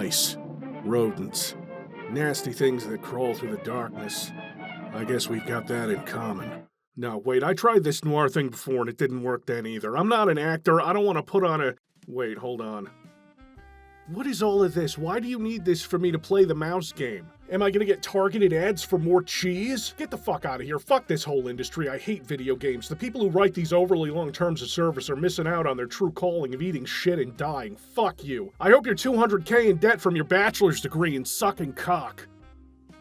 Mice. Rodents. Nasty things that crawl through the darkness. I guess we've got that in common. No, wait, I tried this noir thing before and it didn't work then either. I'm not an actor, I don't want to put on a... Wait, hold on. What is all of this? Why do you need this for me to play the mouse game? Am I gonna get targeted ads for more cheese? Get the fuck out of here. Fuck this whole industry. I hate video games. The people who write these overly long terms of service are missing out on their true calling of eating shit and dying. Fuck you. I hope you're $200K in debt from your bachelor's degree in sucking cock.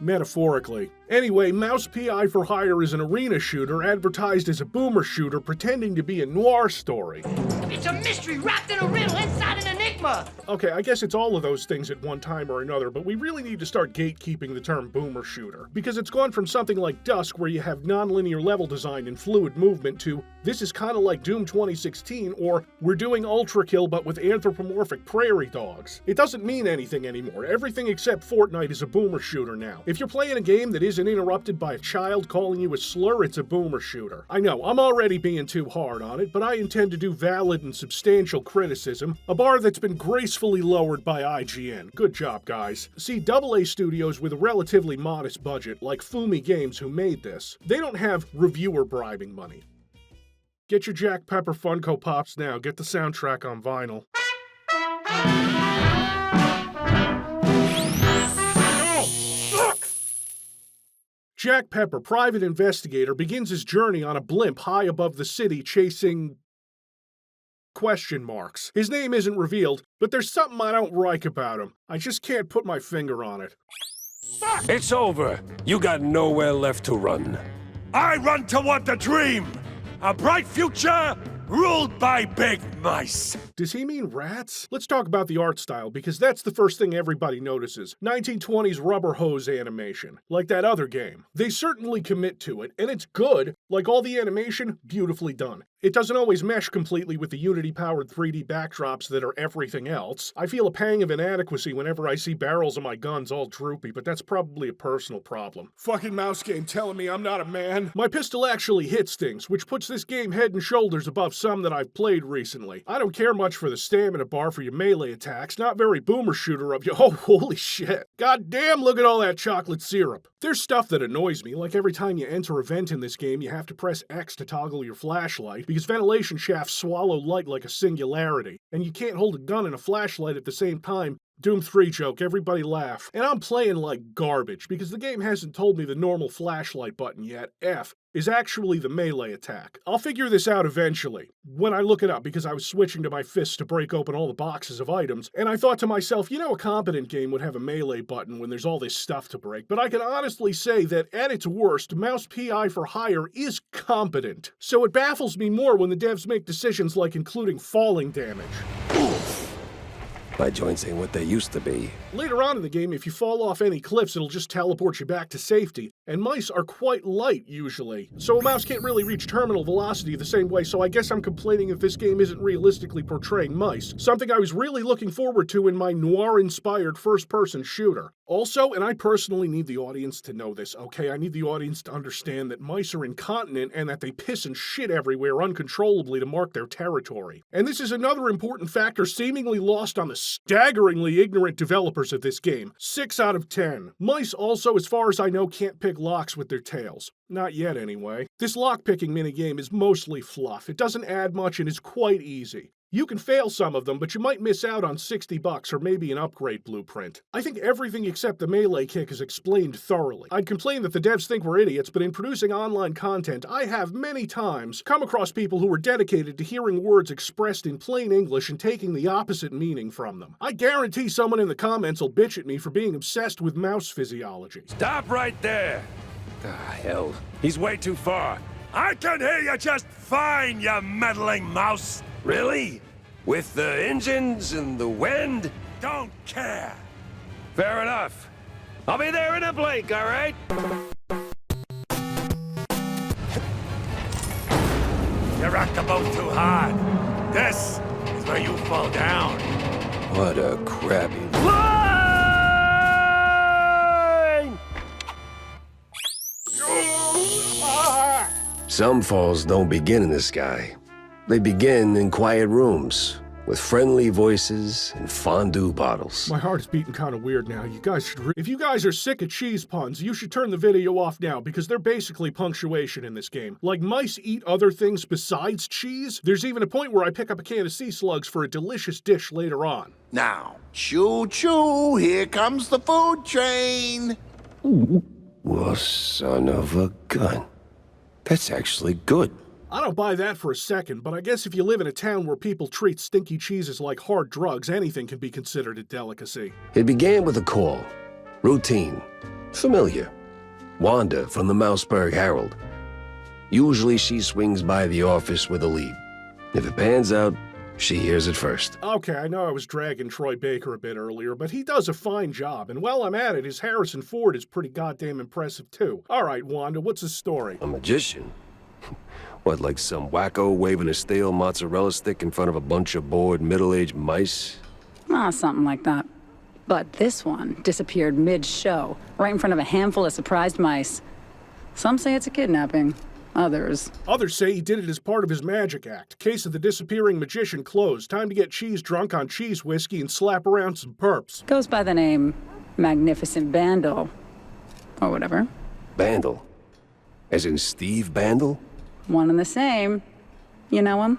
Metaphorically. Anyway, Mouse PI for Hire is an arena shooter advertised as a boomer shooter pretending to be a noir story. It's a mystery wrapped in a riddle inside an enigma! Okay, I guess it's all of those things at one time or another, but we really need to start gatekeeping the term boomer shooter. Because it's gone from something like Dusk, where you have non-linear level design and fluid movement, to this is kinda like Doom 2016, or we're doing Ultra Kill but with anthropomorphic prairie dogs. It doesn't mean anything anymore. Everything except Fortnite is a boomer shooter now. If you're playing a game that isn't interrupted by a child calling you a slur, it's a boomer shooter. I know, I'm already being too hard on it, but I intend to do valid and substantial criticism, a bar that's been gracefully lowered by IGN. Good job, guys. See, AA studios with a relatively modest budget, like Fumi Games who made this, they don't have reviewer bribing money. Get your Jack Pepper Funko Pops now, get the soundtrack on vinyl. Jack Pepper, private investigator, begins his journey on a blimp high above the city chasing... question marks. His name isn't revealed, but there's something I don't like about him. I just can't put my finger on it. It's over. You got nowhere left to run. I run toward the dream! A bright future ruled by big mice! Does he mean rats? Let's talk about the art style, because that's the first thing everybody notices. 1920s rubber hose animation, like that other game. They certainly commit to it, and it's good. Like all the animation, beautifully done. It doesn't always mesh completely with the Unity-powered 3D backdrops that are everything else. I feel a pang of inadequacy whenever I see barrels of my guns all droopy, but that's probably a personal problem. Fucking mouse game telling me I'm not a man. My pistol actually hits things, which puts this game head and shoulders above some that I've played recently. I don't care much for the stamina bar for your melee attacks, not very boomer shooter of you. Oh, holy shit. God damn, look at all that chocolate syrup. There's stuff that annoys me, like every time you enter a vent in this game, you have to press X to toggle your flashlight, because ventilation shafts swallow light like a singularity, and you can't hold a gun and a flashlight at the same time. Doom 3 joke, everybody laugh. And I'm playing like garbage, because the game hasn't told me the normal flashlight button yet, F, is actually the melee attack. I'll figure this out eventually, when I look it up, because I was switching to my fists to break open all the boxes of items, and I thought to myself, you know, a competent game would have a melee button when there's all this stuff to break, but I can honestly say that at its worst, Mouse PI for Hire is competent. So it baffles me more when the devs make decisions like including falling damage. My joints ain't what they used to be. Later on in the game, if you fall off any cliffs, it'll just teleport you back to safety, and mice are quite light, usually. So a mouse can't really reach terminal velocity the same way, so I guess I'm complaining if this game isn't realistically portraying mice, something I was really looking forward to in my noir-inspired first-person shooter. Also, and I personally need the audience to know this, okay? I need the audience to understand that mice are incontinent and that they piss and shit everywhere uncontrollably to mark their territory. And this is another important factor seemingly lost on the staggeringly ignorant developers of this game. 6 out of 10. Mice also, as far as I know, can't pick locks with their tails. Not yet, anyway. This lock-picking minigame is mostly fluff. It doesn't add much and is quite easy. You can fail some of them, but you might miss out on $60 or maybe an upgrade blueprint. I think everything except the melee kick is explained thoroughly. I'd complain that the devs think we're idiots, but in producing online content, I have many times come across people who are dedicated to hearing words expressed in plain English and taking the opposite meaning from them. I guarantee someone in the comments will bitch at me for being obsessed with mouse physiology. Stop right there! Hell. He's way too far. I can hear you just fine, you meddling mouse! Really? With the engines and the wind? Don't care. Fair enough. I'll be there in a blink, all right? You rocked the boat too hard. This is where you fall down. What a crappy line! Some falls don't begin in the sky. They begin in quiet rooms, with friendly voices and fondue bottles. My heart is beating kind of weird now. You guys should if you guys are sick of cheese puns, you should turn the video off now because they're basically punctuation in this game. Like mice eat other things besides cheese. There's even a point where I pick up a can of sea slugs for a delicious dish later on. Now, choo-choo, here comes the food train. Well, son of a gun. That's actually good. I don't buy that for a second, but I guess if you live in a town where people treat stinky cheeses like hard drugs, anything can be considered a delicacy. It began with a call. Routine. Familiar. Wanda from the Mouseburg Herald. Usually she swings by the office with a lead. If it pans out, she hears it first. Okay, I know I was dragging Troy Baker a bit earlier, but he does a fine job, and while I'm at it, his Harrison Ford is pretty goddamn impressive too. Alright, Wanda, what's the story? A magician? What, like some wacko waving a stale mozzarella stick in front of a bunch of bored middle-aged mice? Something like that. But this one disappeared mid-show, right in front of a handful of surprised mice. Some say it's a kidnapping. Others say he did it as part of his magic act. Case of the disappearing magician closed. Time to get cheese drunk on cheese whiskey and slap around some perps. goes by the name Magnificent Bandle. Or whatever. Bandle? As in Steve Bandle? One and the same. You know him?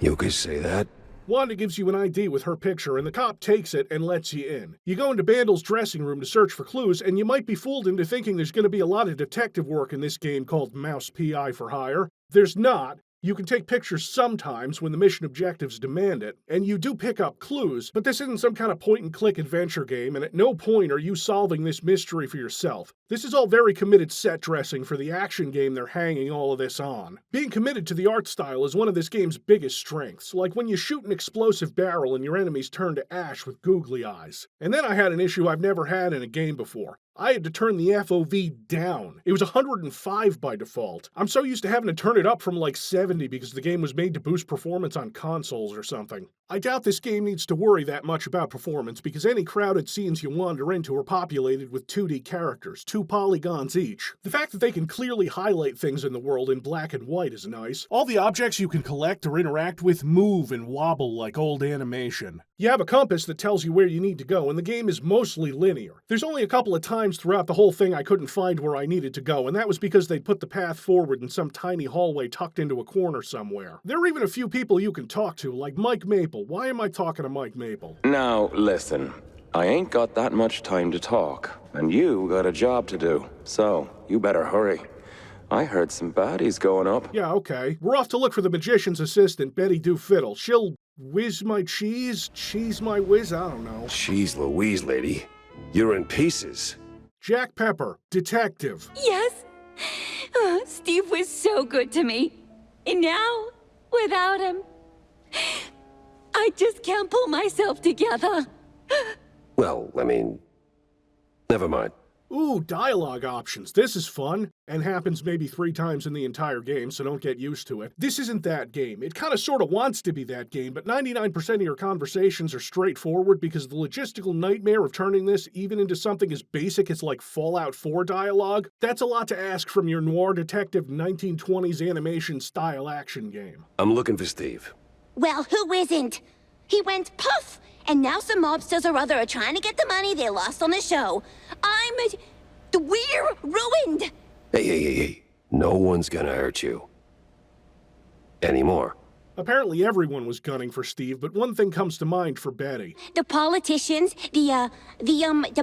You could say that. Wanda gives you an ID with her picture, and the cop takes it and lets you in. You go into Bandle's dressing room to search for clues, and you might be fooled into thinking there's going to be a lot of detective work in this game called Mouse P.I. for Hire. There's not. You can take pictures sometimes when the mission objectives demand it, and you do pick up clues, but this isn't some kind of point-and-click adventure game, and at no point are you solving this mystery for yourself. This is all very committed set dressing for the action game they're hanging all of this on. Being committed to the art style is one of this game's biggest strengths, like when you shoot an explosive barrel and your enemies turn to ash with googly eyes. And then I had an issue I've never had in a game before. I had to turn the FOV down. It was 105 by default. I'm so used to having to turn it up from like 70 because the game was made to boost performance on consoles or something. I doubt this game needs to worry that much about performance because any crowded scenes you wander into are populated with 2D characters, 2 polygons each. The fact that they can clearly highlight things in the world in black and white is nice. All the objects you can collect or interact with move and wobble like old animation. You have a compass that tells you where you need to go, and the game is mostly linear. There's only a couple of times throughout the whole thing I couldn't find where I needed to go, and that was because they'd put the path forward in some tiny hallway tucked into a corner somewhere. There are even a few people you can talk to, like Mike Maple. Why am I talking to Mike Maple? Now, listen. I ain't got that much time to talk, and you got a job to do, so you better hurry. I heard some baddies going up. Yeah, okay. We're off to look for the magician's assistant, Betty Dooffiddle. She'll whiz my cheese? Cheese my whiz? I don't know. Jeez Louise, lady. You're in pieces. Jack Pepper, detective. Yes. Steve was so good to me. And now, without him, I just can't pull myself together. Well, I mean, never mind. Ooh, dialogue options. This is fun, and happens maybe 3 times in the entire game, so don't get used to it. This isn't that game. It kinda sorta wants to be that game, but 99% of your conversations are straightforward because the logistical nightmare of turning this even into something as basic as like Fallout 4 dialogue, that's a lot to ask from your noir detective 1920s animation style action game. I'm looking for Steve. Well, who isn't? He went puff, and now some mobsters or other are trying to get the money they lost on the show. We're ruined! Hey. No one's gonna hurt you. Anymore. Apparently everyone was gunning for Steve, but one thing comes to mind for Betty. The politicians, the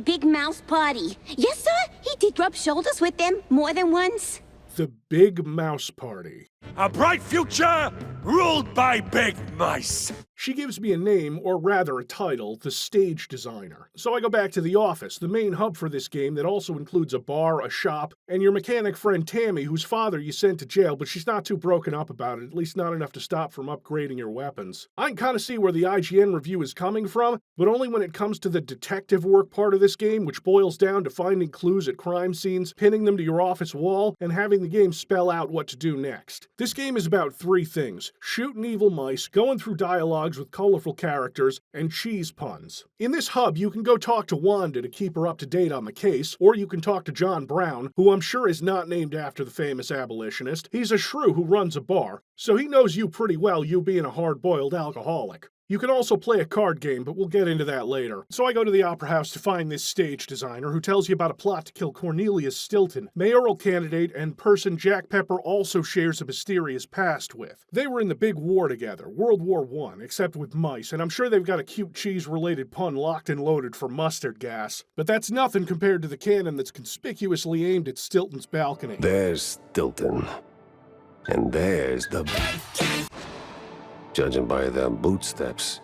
big mouse party. Yes, sir, he did rub shoulders with them more than once. The Big Mouse Party. A bright future ruled by big mice. She gives me a name, or rather a title, the stage designer. So I go back to the office, the main hub for this game that also includes a bar, a shop, and your mechanic friend Tammy, whose father you sent to jail, but she's not too broken up about it, at least not enough to stop from upgrading your weapons. I can kinda see where the IGN review is coming from, but only when it comes to the detective work part of this game, which boils down to finding clues at crime scenes, pinning them to your office wall, and having the game spell out what to do next. This game is about 3 things: shooting evil mice, going through dialogues with colorful characters, and cheese puns. In this hub, you can go talk to Wanda to keep her up to date on the case, or you can talk to John Brown, who I'm sure is not named after the famous abolitionist. He's a shrew who runs a bar, so he knows you pretty well, you being a hard-boiled alcoholic. You can also play a card game, but we'll get into that later. So I go to the Opera House to find this stage designer who tells you about a plot to kill Cornelius Stilton, mayoral candidate and person Jack Pepper also shares a mysterious past with. They were in the big war together, World War I, except with mice, and I'm sure they've got a cute cheese-related pun locked and loaded for mustard gas. But that's nothing compared to the cannon that's conspicuously aimed at Stilton's balcony. There's Stilton. And there's the... Judging by them boot steps.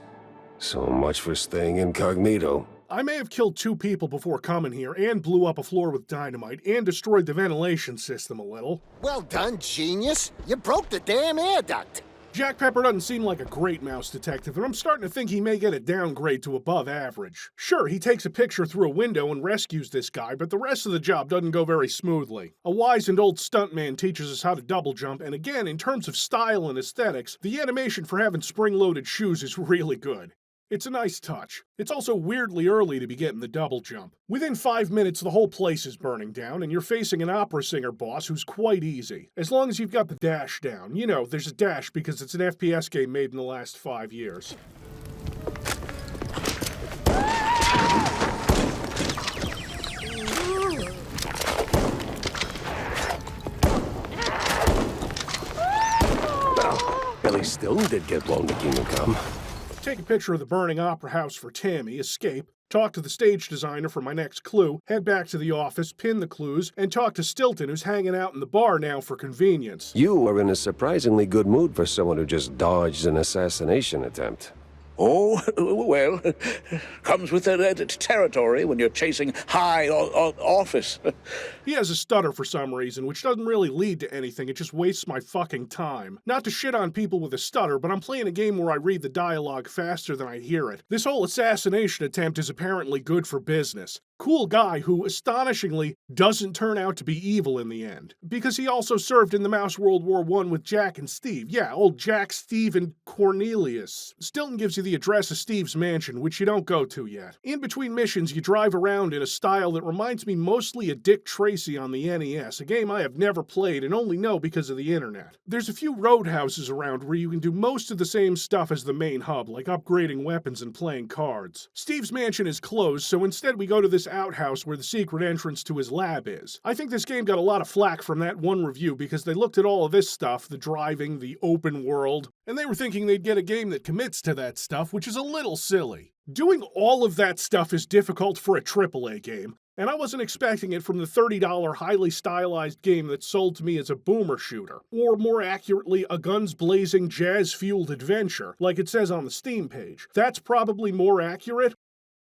So much for staying incognito. I may have killed 2 people before coming here, and blew up a floor with dynamite, and destroyed the ventilation system a little. Well done, genius. You broke the damn air duct. Jack Pepper doesn't seem like a great mouse detective, and I'm starting to think he may get a downgrade to above average. Sure, he takes a picture through a window and rescues this guy, but the rest of the job doesn't go very smoothly. A wizened old stuntman teaches us how to double jump, and again, in terms of style and aesthetics, the animation for having spring-loaded shoes is really good. It's a nice touch. It's also weirdly early to be getting the double jump. Within 5 minutes, the whole place is burning down, and you're facing an opera singer boss who's quite easy. As long as you've got the dash down. You know, there's a dash because it's an FPS game made in the last 5 years. Well, Billy still did get blown to Kingdom Come. Take a picture of the burning opera house for Tammy, escape, talk to the stage designer for my next clue, head back to the office, pin the clues, and talk to Stilton, who's hanging out in the bar now for convenience. You are in a surprisingly good mood for someone who just dodged an assassination attempt. Oh, well, comes with the territory when you're chasing high office. He has a stutter for some reason, which doesn't really lead to anything, it just wastes my fucking time. Not to shit on people with a stutter, but I'm playing a game where I read the dialogue faster than I hear it. This whole assassination attempt is apparently good for business. Cool guy who, astonishingly, doesn't turn out to be evil in the end. Because he also served in the Mouse World War I with Jack and Steve. Yeah, old Jack, Steve, and Cornelius. Stilton gives you the address of Steve's mansion, which you don't go to yet. In between missions, you drive around in a style that reminds me mostly of Dick Tracy on the NES, a game I have never played and only know because of the internet. There's a few roadhouses around where you can do most of the same stuff as the main hub, like upgrading weapons and playing cards. Steve's mansion is closed, so instead we go to this outhouse where the secret entrance to his lab is. I think this game got a lot of flack from that one review because they looked at all of this stuff, the driving, the open world, and they were thinking they'd get a game that commits to that stuff, which is a little silly. Doing all of that stuff is difficult for a AAA game, and I wasn't expecting it from the $30 highly stylized game that sold to me as a boomer shooter, or more accurately, a guns-blazing, jazz-fueled adventure, like it says on the Steam page. That's probably more accurate.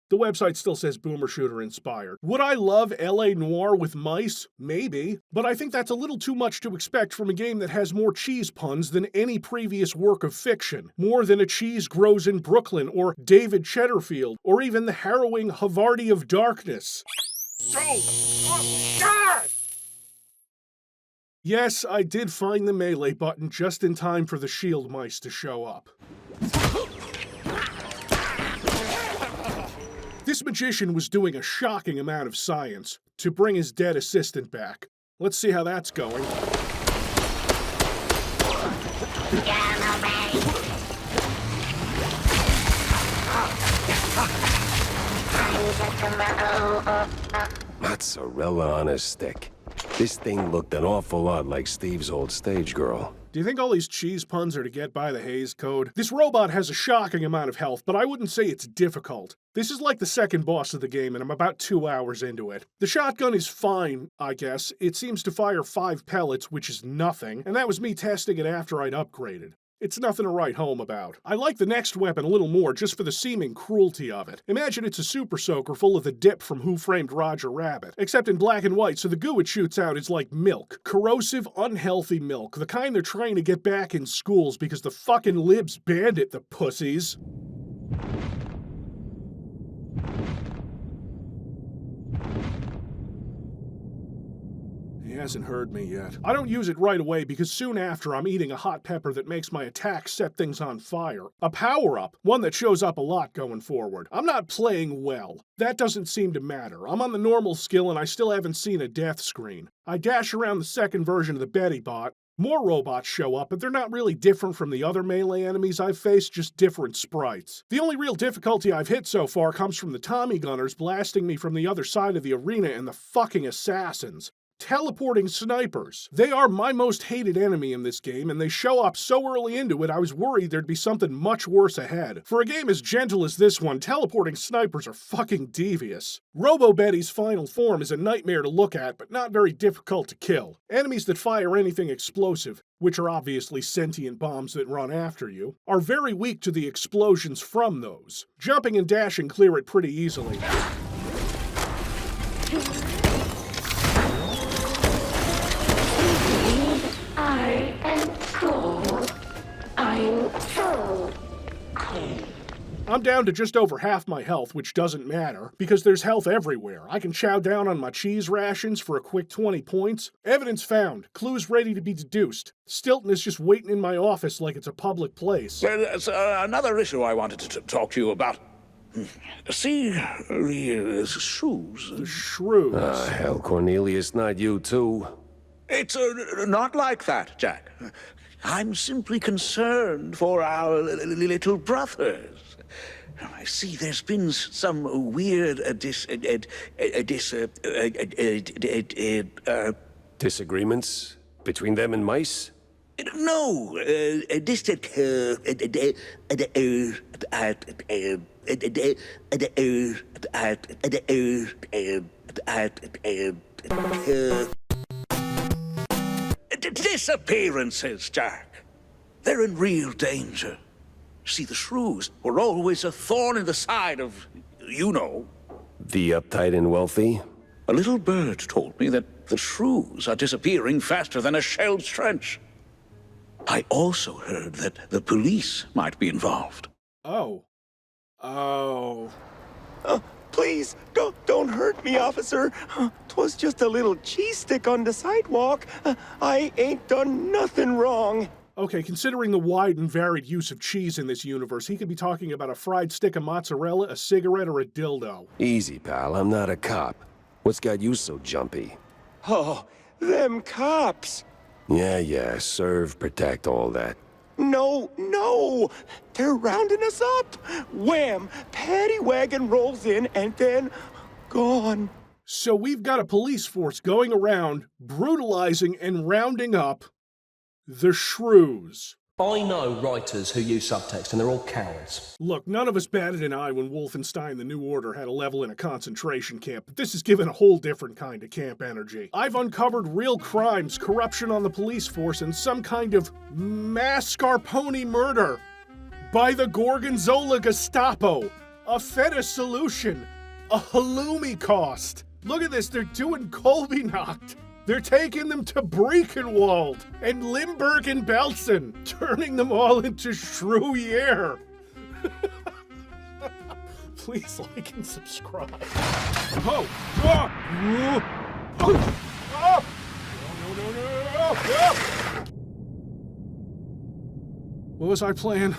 The website still says boomer shooter inspired. Would I love LA Noire with mice? Maybe. But I think that's a little too much to expect from a game that has more cheese puns than any previous work of fiction. More than A Cheese Grows in Brooklyn, or David Cheddarfield, or even the harrowing Havarti of Darkness. Yes, I did find the melee button just in time for the shield mice to show up. This magician was doing a shocking amount of science to bring his dead assistant back. Let's see how that's going. Mozzarella on a stick. This thing looked an awful lot like Steve's old stage girl. Do you think all these cheese puns are to get by the Hays Code? This robot has a shocking amount of health, but I wouldn't say it's difficult. This is like the second boss of the game, and I'm about 2 hours into it. The shotgun is fine, I guess. It seems to fire 5 pellets, which is nothing, and that was me testing it after I'd upgraded. It's nothing to write home about. I like the next weapon a little more just for the seeming cruelty of it. Imagine it's a super soaker full of the dip from Who Framed Roger Rabbit, except in black and white, so the goo it shoots out is like milk. Corrosive, unhealthy milk, the kind they're trying to get back in schools because the fucking libs banned it, the pussies. He hasn't heard me yet. I don't use it right away because soon after I'm eating a hot pepper that makes my attacks set things on fire. A power-up, one that shows up a lot going forward. I'm not playing well. That doesn't seem to matter. I'm on the normal skill and I still haven't seen a death screen. I dash around the second version of the Betty bot, More robots show up, but they're not really different from the other melee enemies I've faced, just different sprites. The only real difficulty I've hit so far comes from the Tommy gunners blasting me from the other side of the arena and the fucking assassins. Teleporting snipers. They are my most hated enemy in this game, and they show up so early into it I was worried there'd be something much worse ahead. For a game as gentle as this one, teleporting snipers are fucking devious. Robo Betty's final form is a nightmare to look at, but not very difficult to kill. Enemies that fire anything explosive, which are obviously sentient bombs that run after you, are very weak to the explosions from those. Jumping and dashing clear it pretty easily. I am cool. I'm so cool. I'm down to just over half my health, which doesn't matter, because there's health everywhere. I can chow down on my cheese rations for a quick 20 points. Evidence found. Clues ready to be deduced. Stilton is just waiting in my office like it's a public place. There's another issue I wanted to talk to you about. See, the shrews. The shrews. Hell, Cornelius, not you too. It's not like that, Jack. I'm simply concerned for our little brothers. I see there's been some weird disagreements between them and mice? No, disappearances, Jack. They're in real danger. See, the shrews were always a thorn in the side of, you know. The uptight and wealthy? A little bird told me that the shrews are disappearing faster than a shell's trench. I also heard that the police might be involved. Oh. Please, don't hurt me, officer. 'Twas just a little cheese stick on the sidewalk. I ain't done nothing wrong. Okay, considering the wide and varied use of cheese in this universe, he could be talking about a fried stick of mozzarella, a cigarette, or a dildo. Easy, pal. I'm not a cop. What's got you so jumpy? Oh, them cops. Yeah, serve, protect, all that. No, they're rounding us up. Wham, paddy wagon rolls in and then gone. So we've got a police force going around, brutalizing and rounding up the shrews. I know writers who use subtext, and they're all cowards. Look, none of us batted an eye when Wolfenstein The New Order had a level in a concentration camp, but this is given a whole different kind of camp energy. I've uncovered real crimes, corruption on the police force, and some kind of mascarpone murder by the Gorgonzola Gestapo. A feta solution. A Halloumicaust. Look at this, they're doing Colby Nacht. They're taking them to Brekenwald and Limburg and Belsen, turning them all into Shrew. Please like and subscribe. No. What was I playing?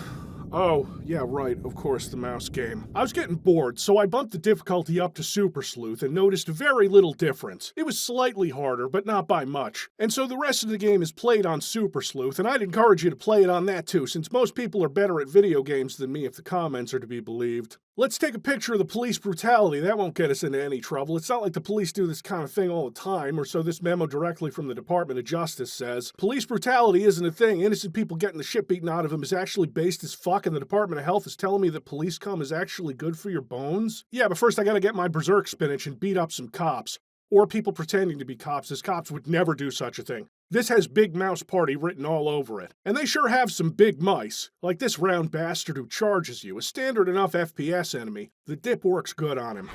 Oh, yeah, right, of course, the mouse game. I was getting bored, so I bumped the difficulty up to Super Sleuth and noticed very little difference. It was slightly harder, but not by much. And so the rest of the game is played on Super Sleuth, and I'd encourage you to play it on that too, since most people are better at video games than me if the comments are to be believed. Let's take a picture of the police brutality. That won't get us into any trouble. It's not like the police do this kind of thing all the time, or so this memo directly from the Department of Justice says. Police brutality isn't a thing. Innocent people getting the shit beaten out of them is actually based as fuck, and the Department of Health is telling me that police cum is actually good for your bones? Yeah, but first I gotta get my berserk spinach and beat up some cops. Or people pretending to be cops, as cops would never do such a thing. This has Big Mouse Party written all over it. And they sure have some big mice, like this round bastard who charges you, a standard enough FPS enemy. The dip works good on him.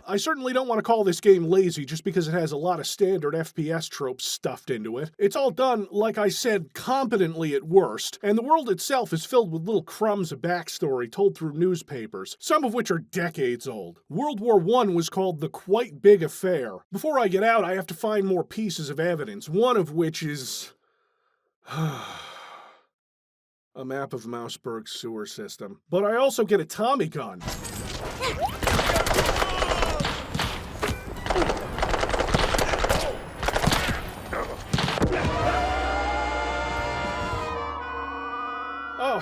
I certainly don't want to call this game lazy just because it has a lot of standard FPS tropes stuffed into it. It's all done, like I said, competently at worst, and the world itself is filled with little crumbs of backstory told through newspapers, some of which are decades old. World War I was called the Quite Big Affair. Before I get out, I have to find more pieces of evidence, one of which is a map of Mouseburg's sewer system. But I also get a Tommy gun.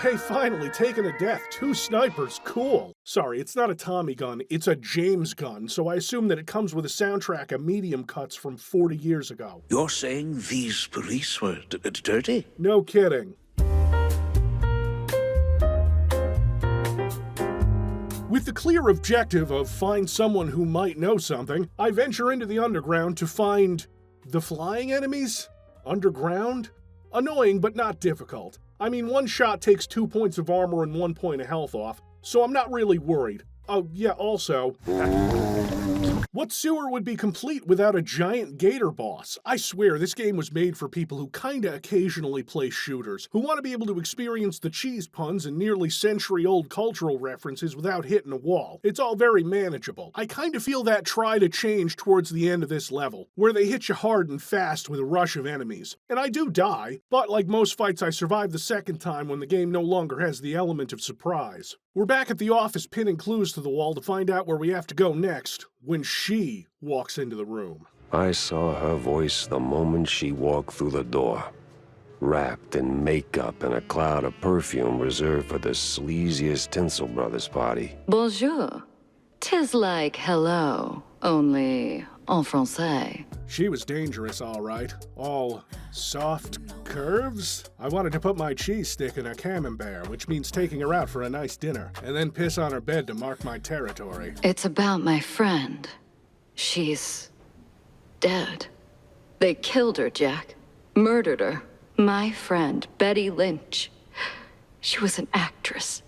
hey, finally, taking a death. 2 snipers, cool. Sorry, it's not a Tommy gun, it's a James gun, so I assume that it comes with a soundtrack of medium cuts from 40 years ago. You're saying these police were dirty? No kidding. With the clear objective of find someone who might know something, I venture into the underground to find the flying enemies? Underground? Annoying, but not difficult. I mean, 1 shot takes 2 points of armor and 1 point of health off, so I'm not really worried. Oh, yeah, also... What sewer would be complete without a giant gator boss? I swear, this game was made for people who kinda occasionally play shooters, who want to be able to experience the cheese puns and nearly century-old cultural references without hitting a wall. It's all very manageable. I kinda feel that try to change towards the end of this level, where they hit you hard and fast with a rush of enemies. And I do die, but like most fights I survive the second time when the game no longer has the element of surprise. We're back at the office pinning clues to the wall to find out where we have to go next, when she walks into the room. I saw her voice the moment she walked through the door. Wrapped in makeup and a cloud of perfume reserved for the sleaziest Tinsel Brothers party. Bonjour. 'Tis like hello, only en français. She was dangerous, all right. All soft curves? I wanted to put my cheese stick in a camembert, which means taking her out for a nice dinner, and then piss on her bed to mark my territory. It's about my friend. She's dead. They killed her, Jack. Murdered her. My friend, Betty Lynch. She was an actress.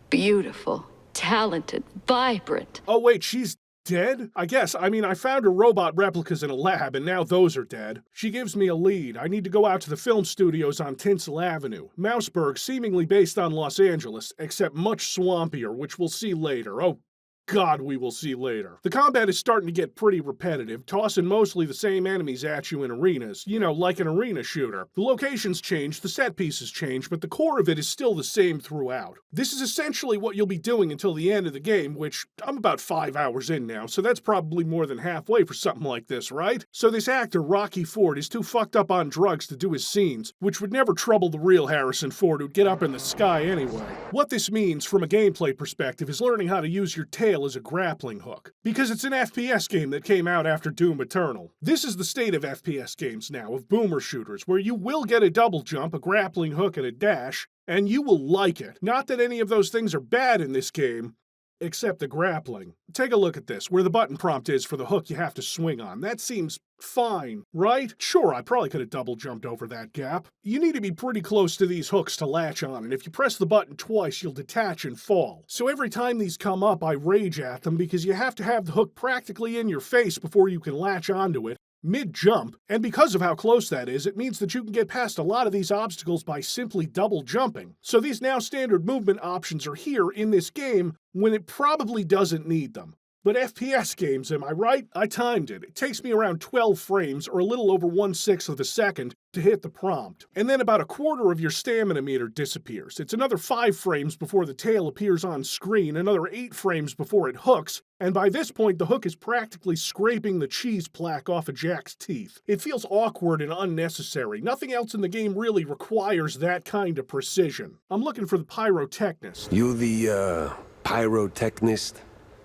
Beautiful, talented, vibrant. Oh wait, she's dead? I guess. I mean, I found her robot replicas in a lab, and now those are dead. She gives me a lead. I need to go out to the film studios on Tinsel Avenue. Mouseburg, seemingly based on Los Angeles, except much swampier, which we'll see later. Oh, God, we will see later. The combat is starting to get pretty repetitive, tossing mostly the same enemies at you in arenas, you know, like an arena shooter. The locations change, the set pieces change, but the core of it is still the same throughout. This is essentially what you'll be doing until the end of the game, which I'm about 5 hours in now, so that's probably more than halfway for something like this, right? So this actor, Rocky Ford, is too fucked up on drugs to do his scenes, which would never trouble the real Harrison Ford who'd get up in the sky anyway. What this means, from a gameplay perspective, is learning how to use your tail as a grappling hook, because it's an FPS game that came out after Doom Eternal. This is the state of FPS games now, of boomer shooters, where you will get a double jump, a grappling hook, and a dash, and you will like it. Not that any of those things are bad in this game, except the grappling. Take a look at this, where the button prompt is for the hook you have to swing on. That seems fine, right? Sure, I probably could have double jumped over that gap. You need to be pretty close to these hooks to latch on, and if you press the button twice, you'll detach and fall. So every time these come up, I rage at them because you have to have the hook practically in your face before you can latch onto it, mid-jump, and because of how close that is, it means that you can get past a lot of these obstacles by simply double jumping. So these now standard movement options are here in this game when it probably doesn't need them. But FPS games, am I right? I timed it. It takes me around 12 frames, or a little over 1/6 of a second, to hit the prompt. And then about a quarter of your stamina meter disappears. It's another 5 frames before the tail appears on screen, another 8 frames before it hooks, and by this point the hook is practically scraping the cheese plaque off of Jack's teeth. It feels awkward and unnecessary. Nothing else in the game really requires that kind of precision. I'm looking for the pyrotechnist. You the, pyrotechnist?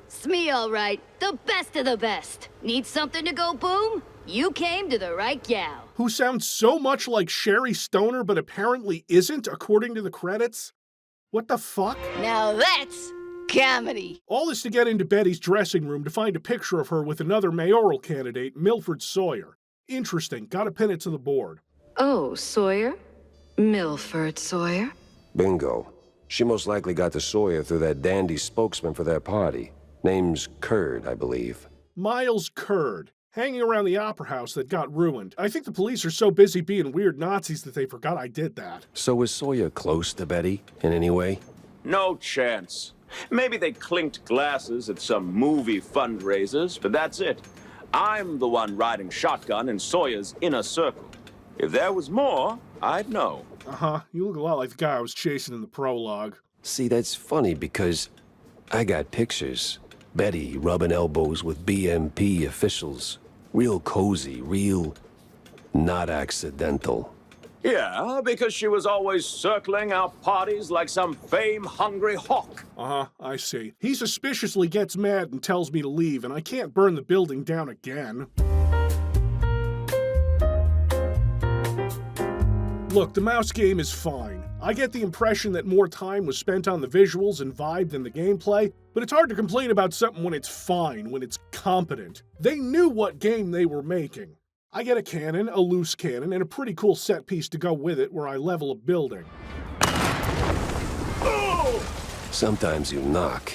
It's me, all right. The best of the best. Need something to go boom? You came to the right gal. Who sounds so much like Sherry Stoner but apparently isn't, according to the credits? What the fuck? Now that's comedy. All this to get into Betty's dressing room to find a picture of her with another mayoral candidate, Milford Sawyer. Interesting. Gotta pin it to the board. Oh, Sawyer? Milford Sawyer? Bingo. She most likely got to Sawyer through that dandy spokesman for their party. Name's Curd, I believe. Miles Curd, hanging around the opera house that got ruined. I think the police are so busy being weird Nazis that they forgot I did that. So was Sawyer close to Betty in any way? No chance. Maybe they clinked glasses at some movie fundraisers, but that's it. I'm the one riding shotgun in Sawyer's inner circle. If there was more, I'd know. Uh-huh. You look a lot like the guy I was chasing in the prologue. See, that's funny because I got pictures. Betty rubbing elbows with BMP officials. Real cozy, real not accidental. Yeah, because she was always circling our parties like some fame-hungry hawk. Uh-huh, I see. He suspiciously gets mad and tells me to leave, and I can't burn the building down again. Look, the mouse game is fine. I get the impression that more time was spent on the visuals and vibe than the gameplay, but it's hard to complain about something when it's fine, when it's competent. They knew what game they were making. I get a cannon, a loose cannon, and a pretty cool set piece to go with it where I level a building. Sometimes you knock.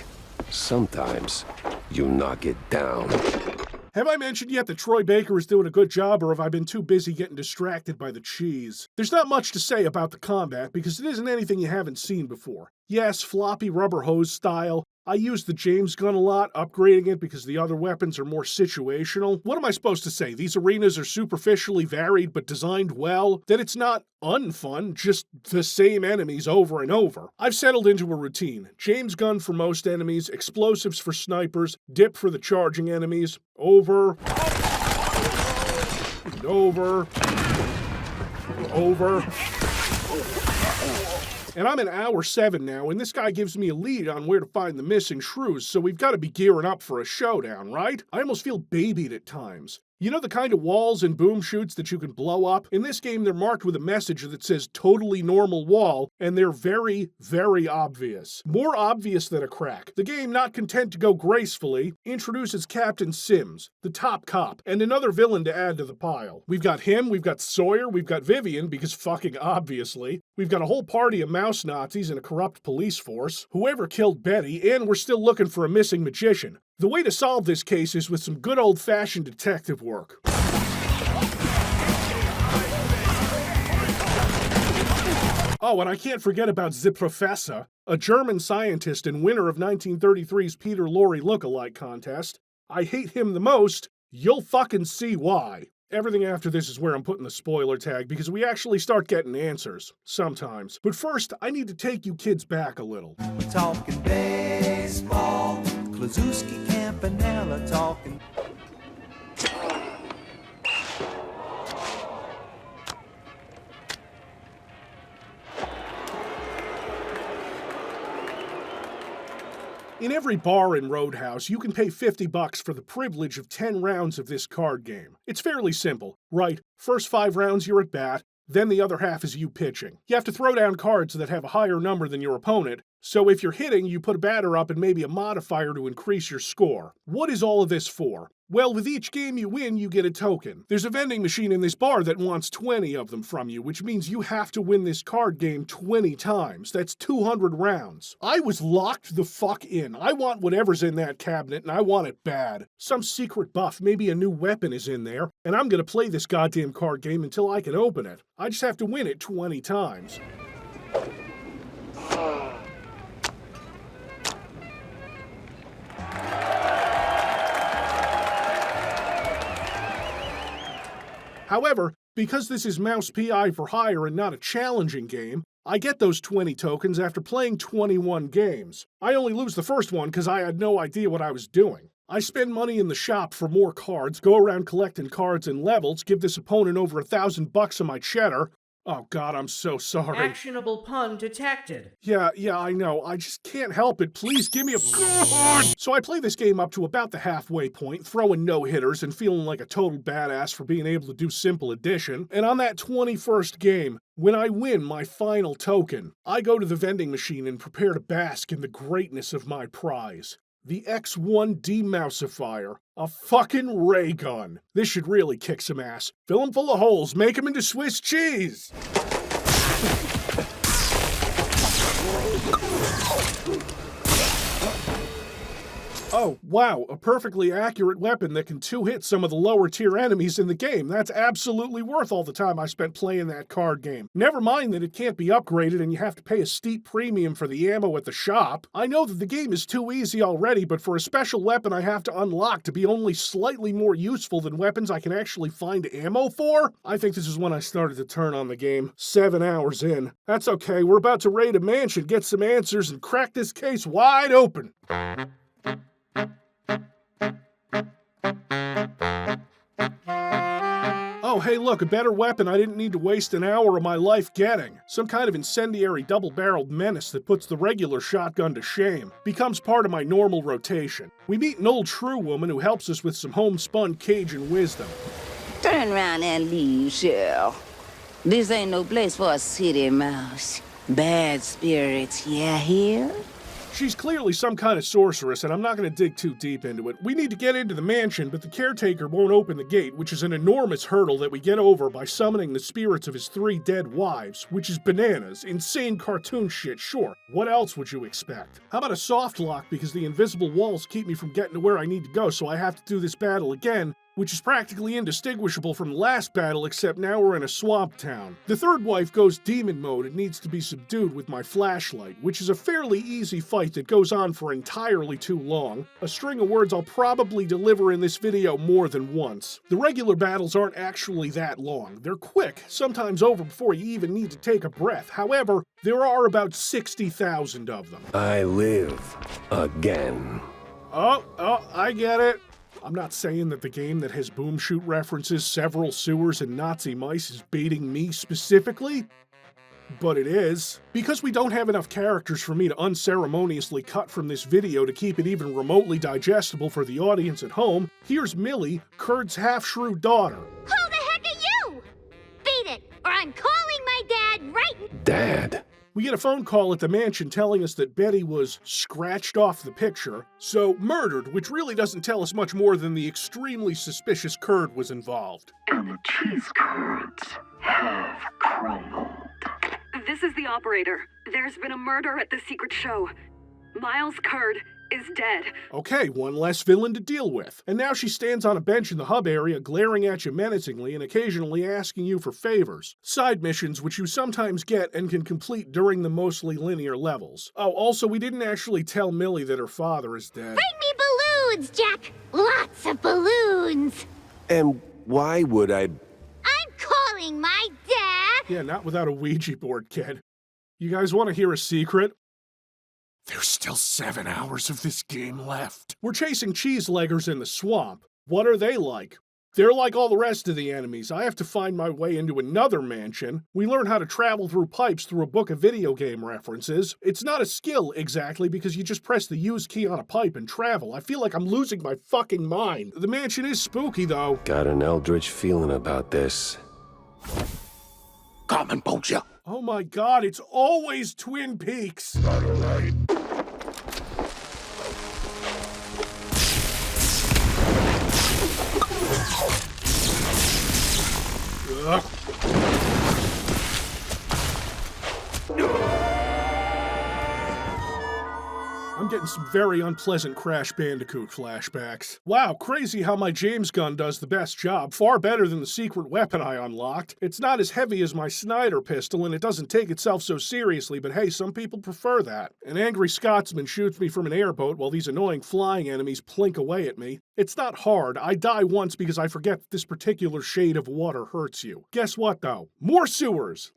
Sometimes you knock it down. Have I mentioned yet that Troy Baker is doing a good job, or have I been too busy getting distracted by the cheese? There's not much to say about the combat because it isn't anything you haven't seen before. Yes, floppy rubber hose style. I use the James gun a lot, upgrading it because the other weapons are more situational. What am I supposed to say? These arenas are superficially varied but designed well? That it's not unfun, just the same enemies over and over. I've settled into a routine. James gun for most enemies, explosives for snipers, dip for the charging enemies, over, and over, and over. And I'm in hour 7 now, and this guy gives me a lead on where to find the missing shrews, so we've got to be gearing up for a showdown, right? I almost feel babied at times. You know the kind of walls and boom shoots that you can blow up? In this game, they're marked with a message that says totally normal wall, and they're very, very obvious. More obvious than a crack. The game, not content to go gracefully, introduces Captain Sims, the top cop, and another villain to add to the pile. We've got him, we've got Sawyer, we've got Vivian, because fucking obviously. We've got a whole party of mouse Nazis and a corrupt police force, whoever killed Betty, and we're still looking for a missing magician. The way to solve this case is with some good old-fashioned detective work. Oh, and I can't forget about the Professor, a German scientist and winner of 1933's Peter Lorre look-alike contest. I hate him the most. You'll fucking see why. Everything after this is where I'm putting the spoiler tag, because we actually start getting answers. Sometimes. But first, I need to take you kids back a little. We're talking baseball, Klazuski, Campanella talking. In every bar and roadhouse, you can pay $50 for the privilege of 10 rounds of this card game. It's fairly simple, right? First 5 rounds you're at bat, then the other half is you pitching. You have to throw down cards that have a higher number than your opponent, so if you're hitting, you put a batter up and maybe a modifier to increase your score. What is all of this for? Well, with each game you win, you get a token. There's a vending machine in this bar that wants 20 of them from you, which means you have to win this card game 20 times. That's 200 rounds. I was locked the fuck in. I want whatever's in that cabinet, and I want it bad. Some secret buff, maybe a new weapon is in there, and I'm gonna play this goddamn card game until I can open it. I just have to win it 20 times. However, because this is Mouse PI for hire and not a challenging game, I get those 20 tokens after playing 21 games. I only lose the first one because I had no idea what I was doing. I spend money in the shop for more cards, go around collecting cards and levels, give this opponent over $1,000 of my cheddar. Oh god, I'm so sorry. Actionable pun detected. Yeah, I know. I just can't help it. Please give me a god! So I play this game up to about the halfway point, throwing no-hitters and feeling like a total badass for being able to do simple addition. And on that 21st game, when I win my final token, I go to the vending machine and prepare to bask in the greatness of my prize. The X1 Demousifier, a fucking ray gun. This should really kick some ass. Fill them full of holes, make them into Swiss cheese. Oh, wow, a perfectly accurate weapon that can two-hit some of the lower-tier enemies in the game. That's absolutely worth all the time I spent playing that card game. Never mind that it can't be upgraded and you have to pay a steep premium for the ammo at the shop. I know that the game is too easy already, but for a special weapon I have to unlock to be only slightly more useful than weapons I can actually find ammo for, I think this is when I started to turn on the game. 7 hours in. That's okay, we're about to raid a mansion, get some answers, and crack this case wide open. Oh, hey look, a better weapon I didn't need to waste an hour of my life getting. Some kind of incendiary double-barreled menace that puts the regular shotgun to shame. Becomes part of my normal rotation. We meet an old shrew woman who helps us with some homespun Cajun wisdom. Turn around and leave, Cheryl. This ain't no place for a city mouse. Bad spirits, you hear? She's clearly some kind of sorceress, and I'm not going to dig too deep into it. We need to get into the mansion, but the caretaker won't open the gate, which is an enormous hurdle that we get over by summoning the spirits of his 3 dead wives, which is bananas. Insane cartoon shit, sure. What else would you expect? How about a soft lock, because the invisible walls keep me from getting to where I need to go, so I have to do this battle again, which is practically indistinguishable from the last battle, except now we're in a swamp town. The third wife goes demon mode and needs to be subdued with my flashlight, which is a fairly easy fight that goes on for entirely too long, a string of words I'll probably deliver in this video more than once. The regular battles aren't actually that long. They're quick, sometimes over before you even need to take a breath. However, there are about 60,000 of them. I live again. Oh, I get it. I'm not saying that the game that has boom shoot references, several sewers, and Nazi mice is baiting me specifically, but it is. Because we don't have enough characters for me to unceremoniously cut from this video to keep it even remotely digestible for the audience at home, here's Millie, Kurd's half-shrew daughter. Who the heck are you? Beat it, or I'm calling my dad right... Dad? We get a phone call at the mansion telling us that Betty was scratched off the picture, so murdered, which really doesn't tell us much more than the extremely suspicious Kurd was involved. And the cheese curds have crumbled. This is the operator. There's been a murder at the secret show. Miles Kurd is dead. Okay, one less villain to deal with. And now she stands on a bench in the hub area glaring at you menacingly and occasionally asking you for favors. Side missions which you sometimes get and can complete during the mostly linear levels. Oh, also we didn't actually tell Millie that her father is dead. Bring me balloons, Jack! Lots of balloons! And why would I... I'm calling my dad! Yeah, not without a Ouija board, kid. You guys want to hear a secret? There's still 7 hours of this game left. We're chasing cheeseleggers in the swamp. What are they like? They're like all the rest of the enemies. I have to find my way into another mansion. We learn how to travel through pipes through a book of video game references. It's not a skill, exactly, because you just press the use key on a pipe and travel. I feel like I'm losing my fucking mind. The mansion is spooky, though. Got an eldritch feeling about this. Come and bolt you. Oh my god, it's always Twin Peaks. Ugh. I'm getting some very unpleasant Crash Bandicoot flashbacks. Wow, crazy how my James gun does the best job, far better than the secret weapon I unlocked. It's not as heavy as my Snyder pistol, and it doesn't take itself so seriously, but hey, some people prefer that. An angry Scotsman shoots me from an airboat while these annoying flying enemies plink away at me. It's not hard. I die once because I forget that this particular shade of water hurts you. Guess what, though? More sewers!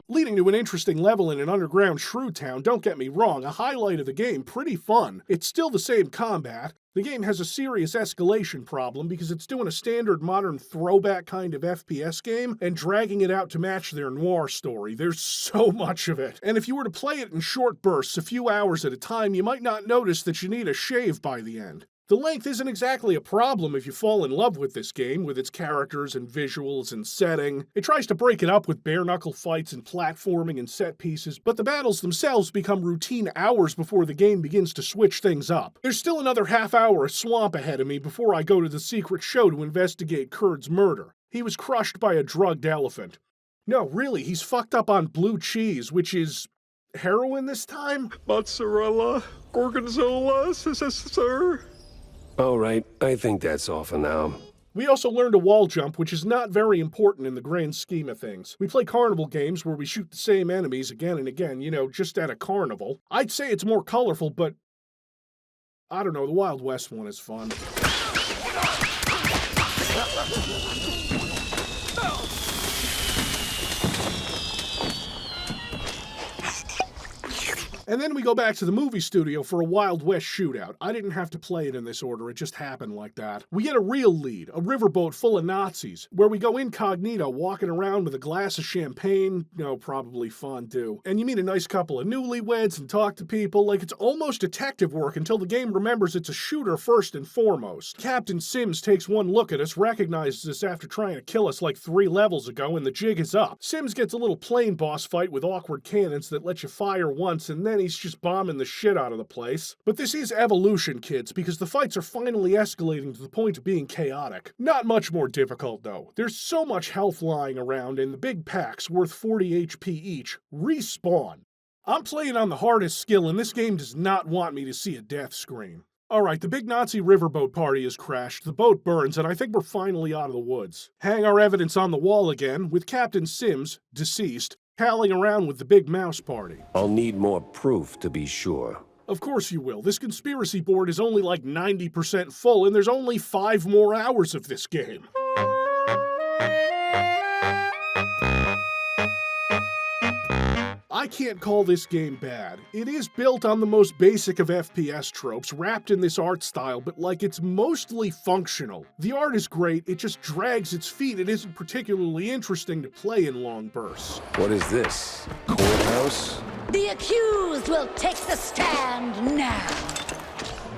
Leading to an interesting level in an underground shrew town, don't get me wrong, a highlight of the game, pretty fun. It's still the same combat. The game has a serious escalation problem because it's doing a standard modern throwback kind of FPS game and dragging it out to match their noir story. There's so much of it. And if you were to play it in short bursts, a few hours at a time, you might not notice that you need a shave by the end. The length isn't exactly a problem if you fall in love with this game, with its characters and visuals and setting. It tries to break it up with bare-knuckle fights and platforming and set pieces, but the battles themselves become routine hours before the game begins to switch things up. There's still another half hour of swamp ahead of me before I go to the secret show to investigate Kurd's murder. He was crushed by a drugged elephant. No, really, he's fucked up on blue cheese, which is... heroin this time? Mozzarella, gorgonzola, sir. All right, I think that's all for now. We also learned a wall jump, which is not very important in the grand scheme of things. We play carnival games where we shoot the same enemies again and again, you know, just at a carnival. I'd say it's more colorful, but I don't know, the Wild West one is fun. And then we go back to the movie studio for a Wild West shootout. I didn't have to play it in this order, it just happened like that. We get a real lead, a riverboat full of Nazis, where we go incognito, walking around with a glass of champagne, probably fondue. And you meet a nice couple of newlyweds and talk to people like it's almost detective work until the game remembers it's a shooter first and foremost. Captain Sims takes one look at us, recognizes us after trying to kill us like 3 levels ago, and the jig is up. Sims gets a little plane boss fight with awkward cannons that let you fire once, and then he's just bombing the shit out of the place. But this is evolution, kids, because the fights are finally escalating to the point of being chaotic. Not much more difficult, though. There's so much health lying around, and the big packs, worth 40 HP each, respawn. I'm playing on the hardest skill, and this game does not want me to see a death screen. Alright, the big Nazi riverboat party has crashed, the boat burns, and I think we're finally out of the woods. Hang our evidence on the wall again, with Captain Sims, deceased, palling around with the big mouse party. I'll need more proof to be sure. Of course you will. This conspiracy board is only like 90% full, and there's only 5 more hours of this game. I can't call this game bad. It is built on the most basic of FPS tropes, wrapped in this art style, but like it's mostly functional. The art is great, it just drags its feet. It isn't particularly interesting to play in long bursts. What is this? Courthouse? The accused will take the stand now.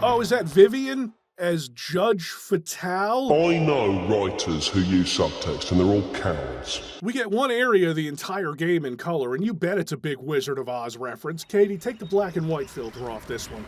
Oh, is that Vivian? As Judge Fatale? I know writers who use subtext, and they're all cowards. We get one area of the entire game in color, and you bet it's a big Wizard of Oz reference. Katie, take the black and white filter off this one.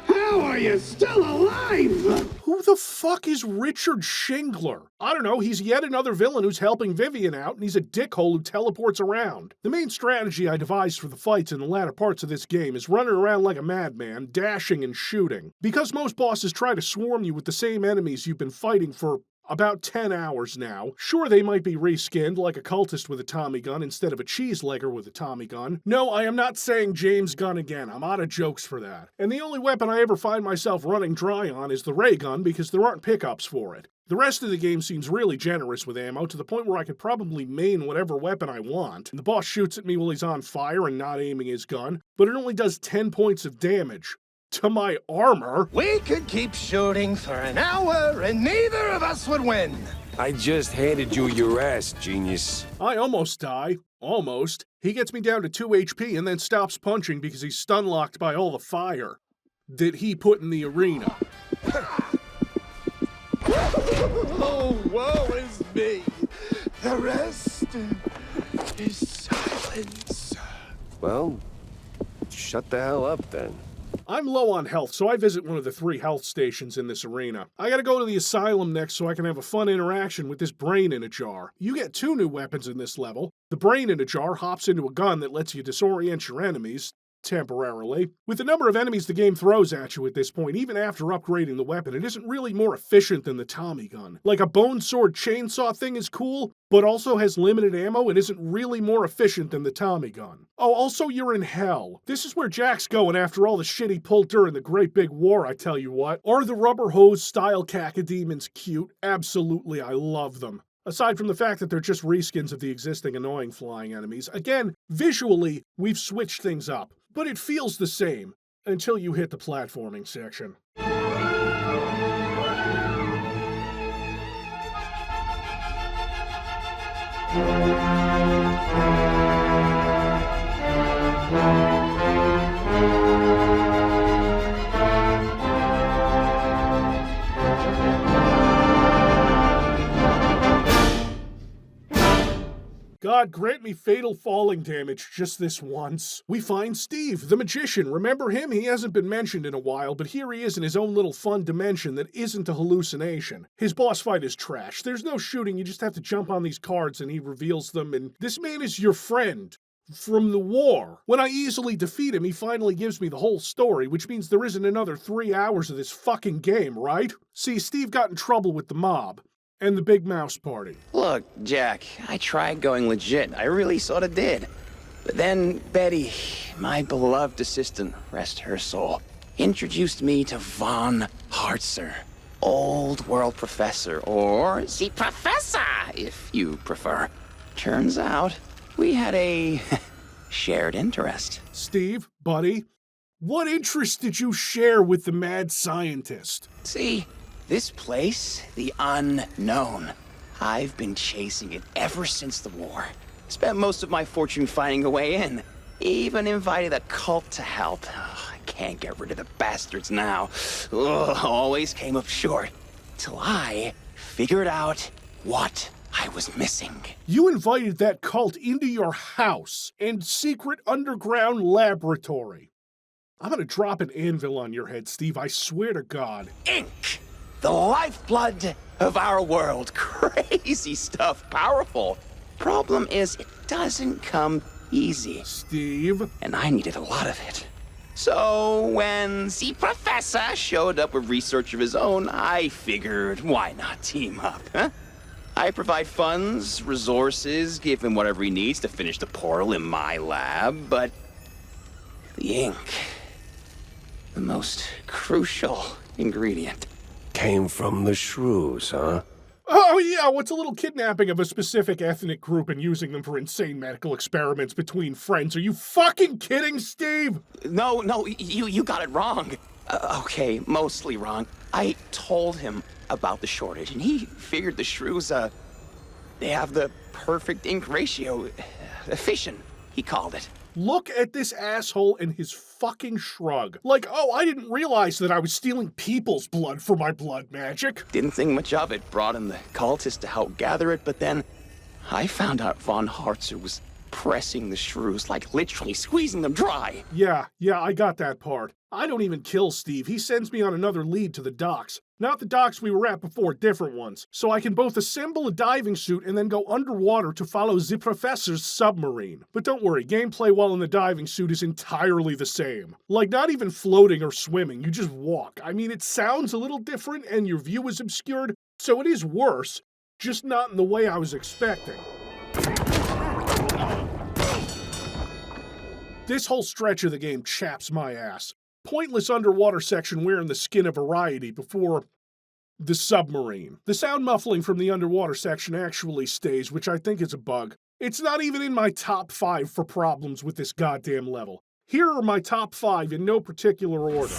How are you still alive? Who the fuck is Richard Shingler? I don't know, he's yet another villain who's helping Vivian out, and he's a dickhole who teleports around. The main strategy I devised for the fights in the latter parts of this game is running around like a madman, dashing and shooting. Because most bosses try to swarm you with the same enemies you've been fighting for about 10 hours now. Sure, they might be reskinned like a cultist with a Tommy gun instead of a cheeselegger with a Tommy gun. No, I am not saying James Gunn again. I'm out of jokes for that. And the only weapon I ever find myself running dry on is the ray gun because there aren't pickups for it. The rest of the game seems really generous with ammo to the point where I could probably main whatever weapon I want. And the boss shoots at me while he's on fire and not aiming his gun, but it only does 10 points of damage. To my armor. We could keep shooting for an hour and neither of us would win. I just handed you your ass, genius. I almost die. Almost. He gets me down to 2 HP and then stops punching because he's stun locked by all the fire that he put in the arena. Oh, woe is me. The rest is silence. Well, shut the hell up then. I'm low on health, so I visit one of the 3 health stations in this arena. I gotta go to the asylum next so I can have a fun interaction with this brain in a jar. You get 2 new weapons in this level. The brain in a jar hops into a gun that lets you disorient your enemies, temporarily. With the number of enemies the game throws at you at this point, even after upgrading the weapon, it isn't really more efficient than the Tommy gun. Like a bone sword chainsaw thing is cool, but also has limited ammo and isn't really more efficient than the Tommy gun. Oh, also you're in hell. This is where Jack's going after all the shit he pulled during the Great Big War, I tell you what. Are the rubber hose style cacodemons cute? Absolutely, I love them. Aside from the fact that they're just reskins of the existing annoying flying enemies. Again, visually, we've switched things up. But it feels the same, until you hit the platforming section. God grant me fatal falling damage just this once. We find Steve, the magician. Remember him? He hasn't been mentioned in a while, but here he is in his own little fun dimension that isn't a hallucination. His boss fight is trash. There's no shooting, you just have to jump on these cards and he reveals them, and this man is your friend. From the war. When I easily defeat him, he finally gives me the whole story, which means there isn't another 3 hours of this fucking game, right? See, Steve got in trouble with the mob. And the big mouse party. Look, Jack, I tried going legit. I really sort of did. But then Betty, my beloved assistant, rest her soul, introduced me to Von Hartzer, old world professor, or the professor, if you prefer. Turns out, we had a shared interest. Steve, buddy, what interest did you share with the mad scientist? See, this place, the unknown, I've been chasing it ever since the war. Spent most of my fortune finding a way in. Even invited a cult to help. I can't get rid of the bastards now. Always came up short. Till I figured out what I was missing. You invited that cult into your house and secret underground laboratory. I'm gonna drop an anvil on your head, Steve, I swear to God. Ink! The lifeblood of our world. Crazy stuff, powerful. Problem is, it doesn't come easy. Steve? And I needed a lot of it. So when the professor showed up with research of his own, I figured, why not team up, huh? I provide funds, resources, give him whatever he needs to finish the portal in my lab, but the ink, the most crucial ingredient. Came from the shrews, huh? Oh yeah, what's a little kidnapping of a specific ethnic group and using them for insane medical experiments between friends? Are you fucking kidding, Steve? No, you got it wrong. Okay, mostly wrong. I told him about the shortage, and he figured the shrews, they have the perfect ink ratio. Efficient, he called it. Look at this asshole and his fucking shrug. Like, oh, I didn't realize that I was stealing people's blood for my blood magic. Didn't think much of it. Brought in the cultists to help gather it, but then I found out von Hartzer was pressing the shrews, like literally squeezing them dry. Yeah, I got that part. I don't even kill Steve. He sends me on another lead to the docks. Not the docks we were at before, different ones. So I can both assemble a diving suit and then go underwater to follow the professor's submarine. But don't worry, gameplay while in the diving suit is entirely the same. Like, not even floating or swimming, you just walk. I mean, it sounds a little different and your view is obscured, so it is worse, just not in the way I was expecting. This whole stretch of the game chaps my ass. Pointless underwater section wearing the skin of variety before the submarine. The sound muffling from the underwater section actually stays, which I think is a bug. It's not even in my top 5 for problems with this goddamn level. Here are my top 5 in no particular order.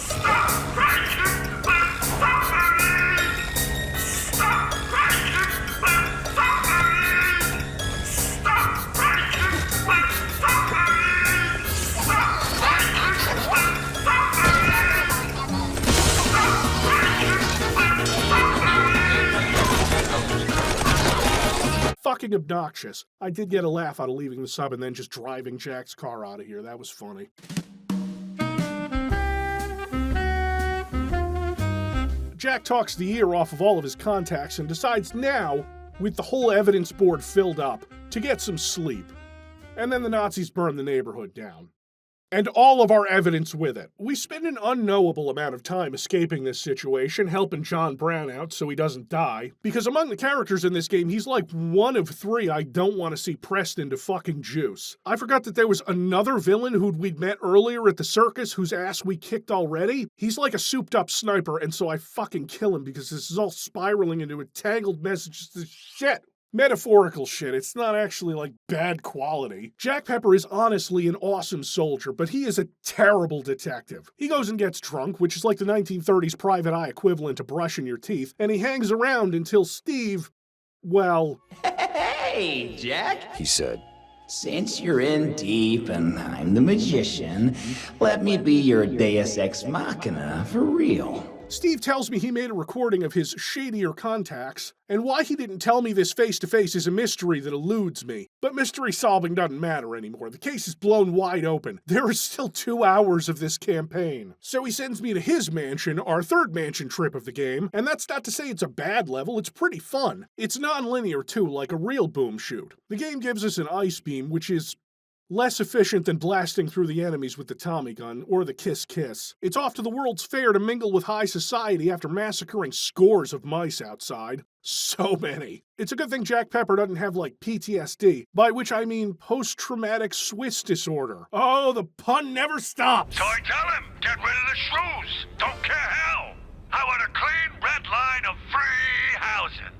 Fucking obnoxious. I did get a laugh out of leaving the sub and then just driving Jack's car out of here. That was funny. Jack talks the ear off of all of his contacts and decides now, with the whole evidence board filled up, to get some sleep. And then the Nazis burn the neighborhood down. And all of our evidence with it. We spend an unknowable amount of time escaping this situation, helping John Brown out so he doesn't die, because among the characters in this game, he's like one of 3 I don't want to see pressed into fucking juice. I forgot that there was another villain who we'd met earlier at the circus whose ass we kicked already. He's like a souped up sniper, and so I fucking kill him because this is all spiraling into a tangled mess of just shit. Metaphorical shit, it's not actually like bad quality. Jack Pepper is honestly an awesome soldier, but he is a terrible detective. He goes and gets drunk, which is like the 1930s private eye equivalent to brushing your teeth, and he hangs around until Steve, well... Hey, Jack, he said. Since you're in deep and I'm the magician, let me be your deus ex machina for real. Steve tells me he made a recording of his shadier contacts, and why he didn't tell me this face-to-face is a mystery that eludes me. But mystery solving doesn't matter anymore. The case is blown wide open. There are still 2 hours of this campaign. So he sends me to his mansion, our 3rd mansion trip of the game, and that's not to say it's a bad level, it's pretty fun. It's non-linear too, like a real boom shoot. The game gives us an ice beam, which is less efficient than blasting through the enemies with the Tommy gun or the kiss-kiss. It's off to the World's Fair to mingle with high society after massacring scores of mice outside. So many. It's a good thing Jack Pepper doesn't have, like, PTSD, by which I mean post-traumatic Swiss disorder. Oh, the pun never stops! So I tell him, get rid of the shrews. Don't care how. I want a clean red line of free housing.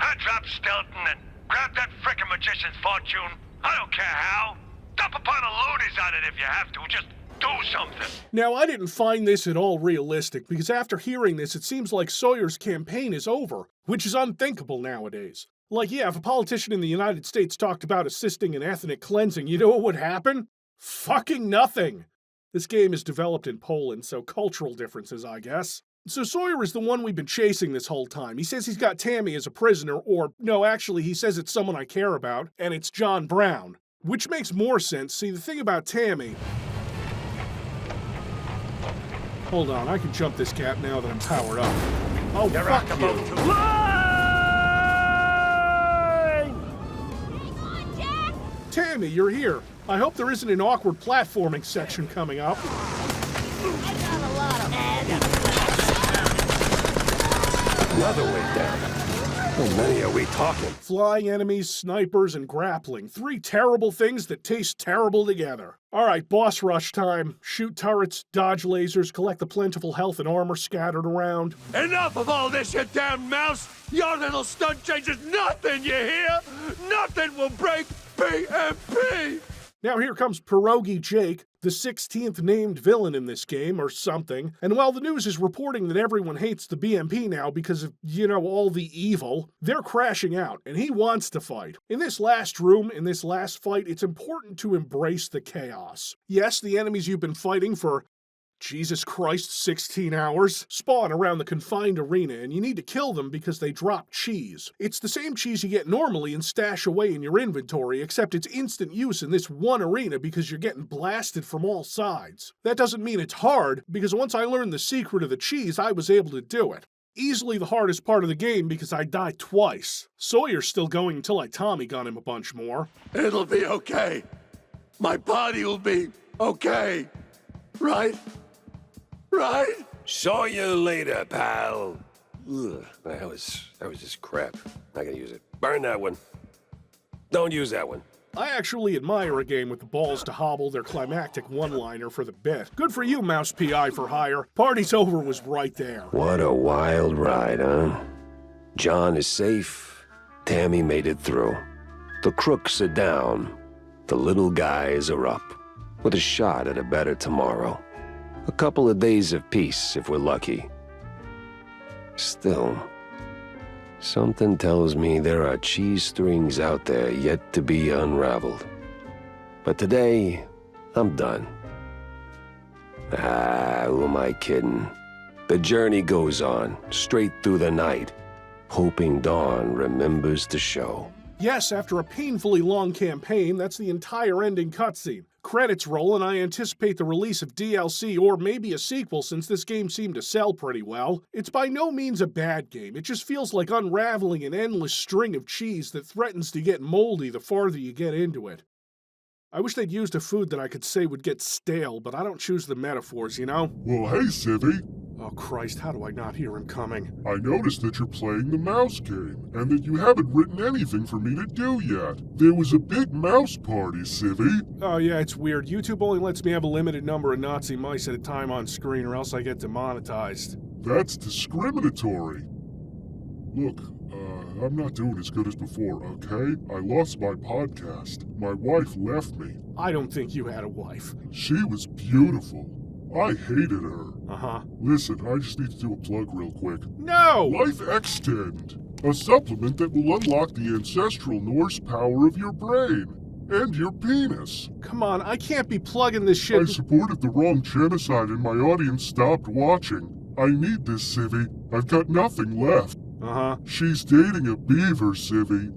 I drop Stelton and grab that frickin' magician's fortune. I don't care how. Dump a pile of loonies on it if you have to. Just do something. Now, I didn't find this at all realistic, because after hearing this, it seems like Sawyer's campaign is over, which is unthinkable nowadays. Like, yeah, if a politician in the United States talked about assisting in ethnic cleansing, you know what would happen? Fucking nothing! This game is developed in Poland, so cultural differences, I guess. So Sawyer is the one we've been chasing this whole time. He says he's got Tammy as a prisoner, or, no, actually, he says it's someone I care about, and it's John Brown. Which makes more sense. See, the thing about Tammy... Hold on, I can jump this gap now that I'm powered up. Oh, You're fuck rock you. about to line! Tammy, you're here. I hope there isn't an awkward platforming section coming up. Another way down. How many are we talking? Flying enemies, snipers, and grappling. 3 terrible things that taste terrible together. Alright, boss rush time. Shoot turrets, dodge lasers, collect the plentiful health and armor scattered around. Enough of all this, you damn mouse! Your little stunt changes nothing, you hear? Nothing will break BMP! Now here comes Pierogi Jake, the 16th named villain in this game, or something, and while the news is reporting that everyone hates the BMP now because of, you know, all the evil, they're crashing out, and he wants to fight. In this last room, in this last fight, it's important to embrace the chaos. Yes, the enemies you've been fighting for, Jesus Christ, 16 hours, spawn around the confined arena, and you need to kill them because they drop cheese. It's the same cheese you get normally and stash away in your inventory, except it's instant use in this one arena because you're getting blasted from all sides. That doesn't mean it's hard, because once I learned the secret of the cheese, I was able to do it. Easily the hardest part of the game because I died twice. Sawyer's still going until I Tommy gun him a bunch more. It'll be okay. My body will be okay. Right? Right? Saw you later, pal. Ugh, that was just crap. Not gonna use it. Burn that one. Don't use that one. I actually admire a game with the balls to hobble their climactic one-liner for the bit. Good for you, Mouse PI for hire. Party's over was right there. What a wild ride, huh? John is safe. Tammy made it through. The crooks are down. The little guys are up. With a shot at a better tomorrow. A couple of days of peace, if we're lucky. Still, something tells me there are cheese strings out there yet to be unraveled. But today, I'm done. Who am I kidding? The journey goes on, straight through the night, hoping dawn remembers the show. Yes, after a painfully long campaign, that's the entire ending cutscene. Credits roll, and I anticipate the release of DLC or maybe a sequel since this game seemed to sell pretty well. It's by no means a bad game, it just feels like unraveling an endless string of cheese that threatens to get moldy the farther you get into it. I wish they'd used a food that I could say would get stale, but I don't choose the metaphors, you know? Well, hey, Civvie. Oh Christ, how do I not hear him coming? I noticed that you're playing the mouse game, and that you haven't written anything for me to do yet. There was a big mouse party, Civvie. Oh yeah, it's weird. YouTube only lets me have a limited number of Nazi mice at a time on screen, or else I get demonetized. That's discriminatory. Look, I'm not doing as good as before, okay? I lost my podcast. My wife left me. I don't think you had a wife. She was beautiful. I hated her. Uh-huh. Listen, I just need to do a plug real quick. No! Life Extend. A supplement that will unlock the ancestral Norse power of your brain. And your penis. Come on, I can't be plugging this shit. I supported the wrong genocide and my audience stopped watching. I need this, Civvie. I've got nothing left. Uh-huh. She's dating a beaver, Civvie.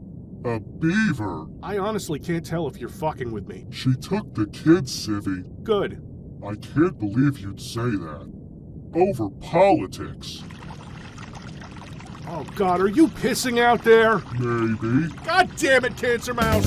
A beaver. I honestly can't tell if you're fucking with me. She took the kids, Civvie. Good. I can't believe you'd say that. Over politics. Oh God, are you pissing out there? Maybe. God damn it, Cancer Mouse!